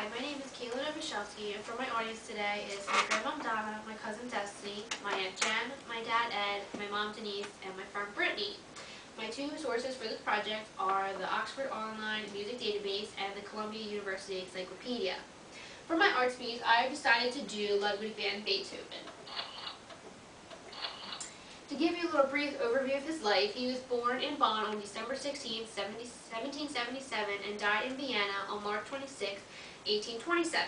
Hi, my name is Kaila Nowosielski, and for my audience today is my grandmom Donna, my cousin Destiny, my aunt Jen, my dad Ed, my mom Denise, and my friend Brittany. My two sources for this project are the Oxford Online Music Database and the Columbia University Encyclopedia. For my arts piece, I decided to do Ludwig van Beethoven. To give you a little brief overview of his life, he was born in Bonn on December 16, 1777, and died in Vienna on March 26, 1827.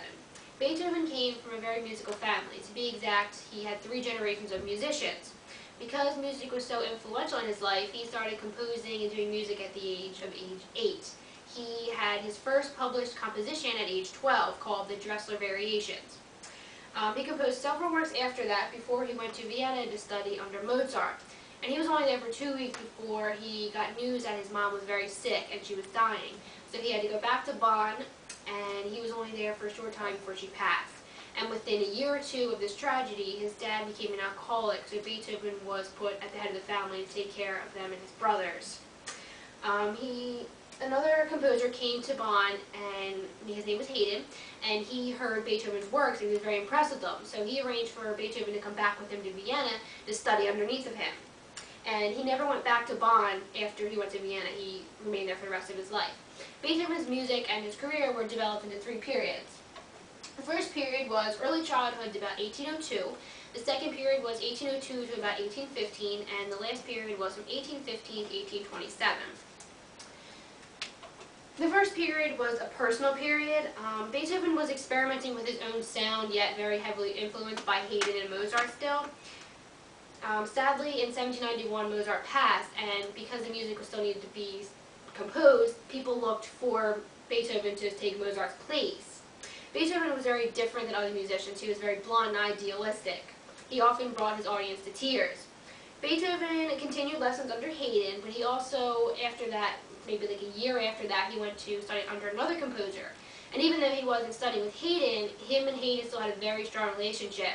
Beethoven came from a very musical family. To be exact, he had 3 generations of musicians. Because music was so influential in his life, he started composing and doing music at the age of 8. He had his first published composition at age 12 called the Dressler Variations. He composed several works after that before he went to Vienna to study under Mozart. And he was only there for 2 weeks before he got news that his mom was very sick and she was dying. So he had to go back to Bonn, and he was only there for a short time before she passed. And within a year or two of this tragedy, his dad became an alcoholic, so Beethoven was put at the head of the family to take care of them and his brothers. Another composer came to Bonn, and his name was Haydn, and he heard Beethoven's works and he was very impressed with them. So he arranged for Beethoven to come back with him to Vienna to study underneath of him. And he never went back to Bonn after he went to Vienna. He remained there for the rest of his life. Beethoven's music and his career were developed into 3 periods. The first period was early childhood to about 1802. The second period was 1802 to about 1815, and the last period was from 1815 to 1827. The first period was a personal period. Beethoven was experimenting with his own sound, yet very heavily influenced by Haydn and Mozart still. Sadly, in 1791, Mozart passed, and because the music was still needed to be composed, people looked for Beethoven to take Mozart's place. Beethoven was very different than other musicians. He was very blunt and idealistic. He often brought his audience to tears. Beethoven continued lessons under Haydn, but he also, after that, maybe like a year after that, he went to study under another composer. And even though he wasn't studying with Haydn, him and Haydn still had a very strong relationship.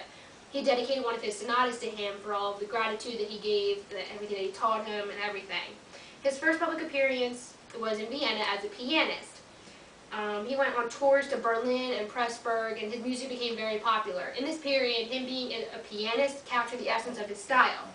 He dedicated one of his sonatas to him for all of the gratitude that he gave, everything that he taught him, and everything. His first public appearance was in Vienna as a pianist. He went on tours to Berlin and Pressburg, and his music became very popular. In this period, him being a pianist captured the essence of his style.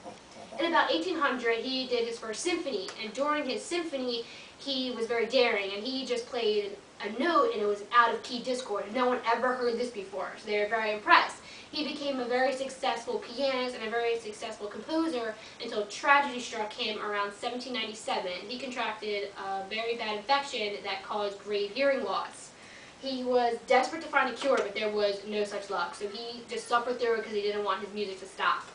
In about 1800, he did his first symphony, and during his symphony, he was very daring, and he just played a note, and it was out-of-key discord. No one ever heard this before, so they were very impressed. He became a very successful pianist and a very successful composer until tragedy struck him around 1797. He contracted a very bad infection that caused grave hearing loss. He was desperate to find a cure, but there was no such luck, so he just suffered through it because he didn't want his music to stop.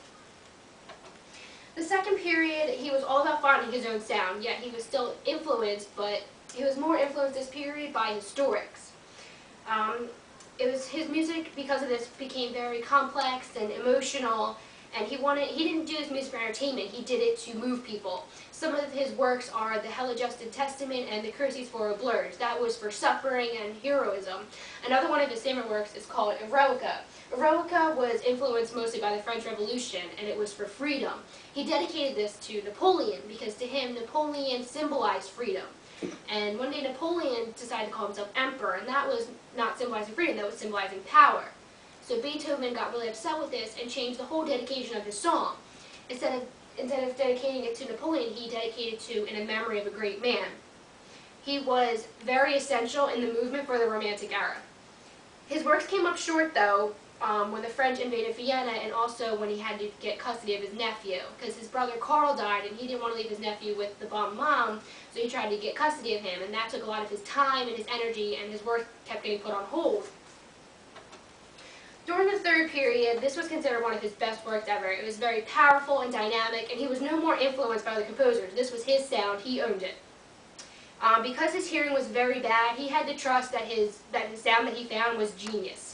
The second period, he was all about finding his own sound, yet he was still influenced, but he was more influenced this period by historics. His music, because of this, became very complex and emotional, and he didn't do his music for entertainment, he did it to move people. Some of his works are the Hell-Adjusted Testament and the Curses for Oblurs. That was for suffering and heroism. Another one of his favorite works is called Eroica. Eroica was influenced mostly by the French Revolution, and it was for freedom. He dedicated this to Napoleon, because to him, Napoleon symbolized freedom. And one day Napoleon decided to call himself emperor, and that was not symbolizing freedom, that was symbolizing power. So Beethoven got really upset with this and changed the whole dedication of his song. Instead of dedicating it to Napoleon, he dedicated to in a memory of a great man. He was very essential in the movement for the Romantic era. His works came up short, though, when the French invaded Vienna, and also when he had to get custody of his nephew, because his brother Karl died, and he didn't want to leave his nephew with the bomb mom, so he tried to get custody of him, and that took a lot of his time and his energy, and his work kept getting put on hold. During the third period, this was considered one of his best works ever. It was very powerful and dynamic, and he was no more influenced by other composers. This was his sound. He owned it. Because his hearing was very bad, he had to trust that the sound that he found was genius.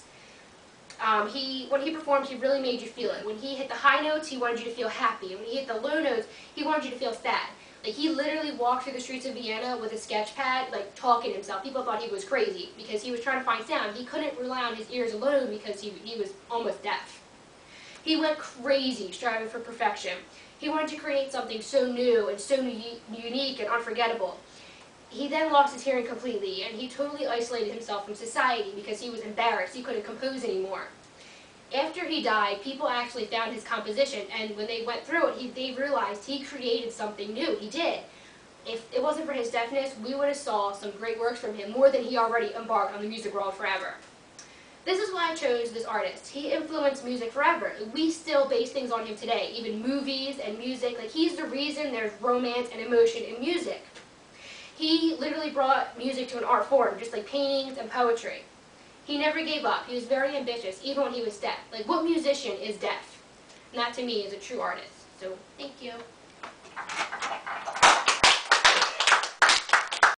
When he performed, he really made you feel it. When he hit the high notes, he wanted you to feel happy. When he hit the low notes, he wanted you to feel sad. Like, he literally walked through the streets of Vienna with a sketch pad, like, talking to himself. People thought he was crazy because he was trying to find sound. He couldn't rely on his ears alone because he was almost deaf. He went crazy striving for perfection. He wanted to create something so new and so unique and unforgettable. He then lost his hearing completely, and he totally isolated himself from society because he was embarrassed. He couldn't compose anymore. After he died, people actually found his composition, and when they went through it, they realized he created something new. He did. If it wasn't for his deafness, we would have saw some great works from him, more than he already embarked on the music world forever. This is why I chose this artist. He influenced music forever. We still base things on him today, even movies and music. Like, he's the reason there's romance and emotion in music. He literally brought music to an art form, just like paintings and poetry. He never gave up. He was very ambitious, even when he was deaf. Like, what musician is deaf? And that, to me, is a true artist. So, thank you.